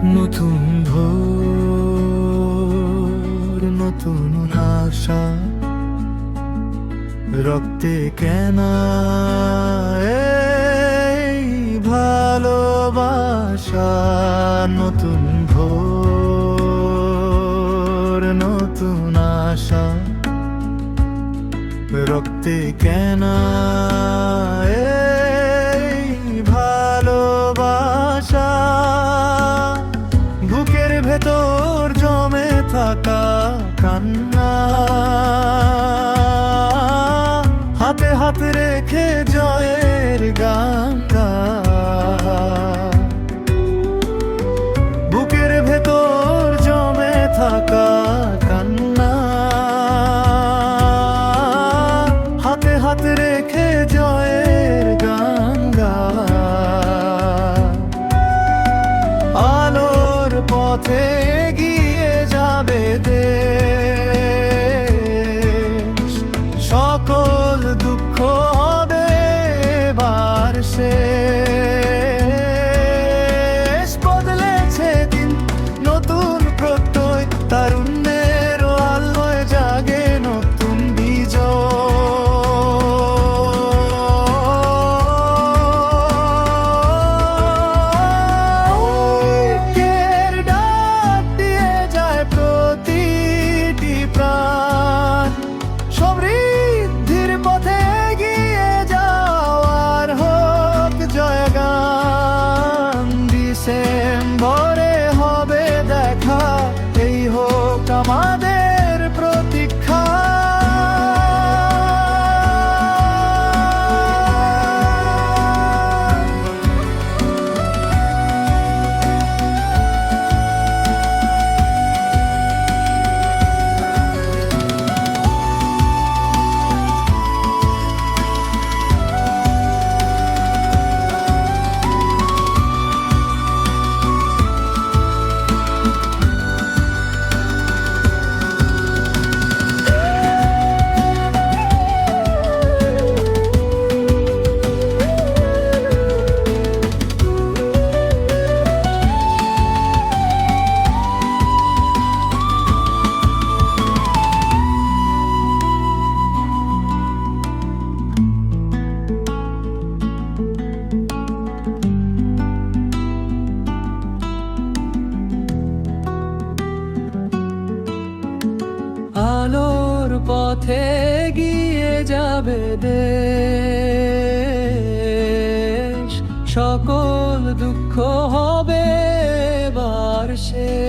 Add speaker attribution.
Speaker 1: নতুন ভোর, নতুন আশা, রক্তে কেনা এই ভালোবাসা। নতুন ভোর, নতুন আশা, রক্তে কেনা এই ভালোবাসা। বুকের ভেতর জমে থাকা কান্না, হাতে হাত রেখে জয়ের গান গা। বুকের ভেতর জমে থাকা কান্না, হাতে হাত রেখে জয়ের গান গা। আলোর পথে গিয়ে যাবে দেশ, সকল দুঃখ হবে এবার শেষ। বদলেছে দিন, নতুন প্রত্যয়, তারুণ্যের আলোয় জাগে নতুন বিজয়। ঐক্যের ডাক দিয়ে যায় প্রতিটি প্রাণ, সমৃদ্ধির পথে এগিয়ে যাওয়ার হোক জয়গান। ডিসেম্বরে হবে দেখা, এই হোক আমাদের প্রতীক্ষা। আলোর পথে গিয়ে যাবে দেশ, সকল দুঃখ হবে এবার শেষ।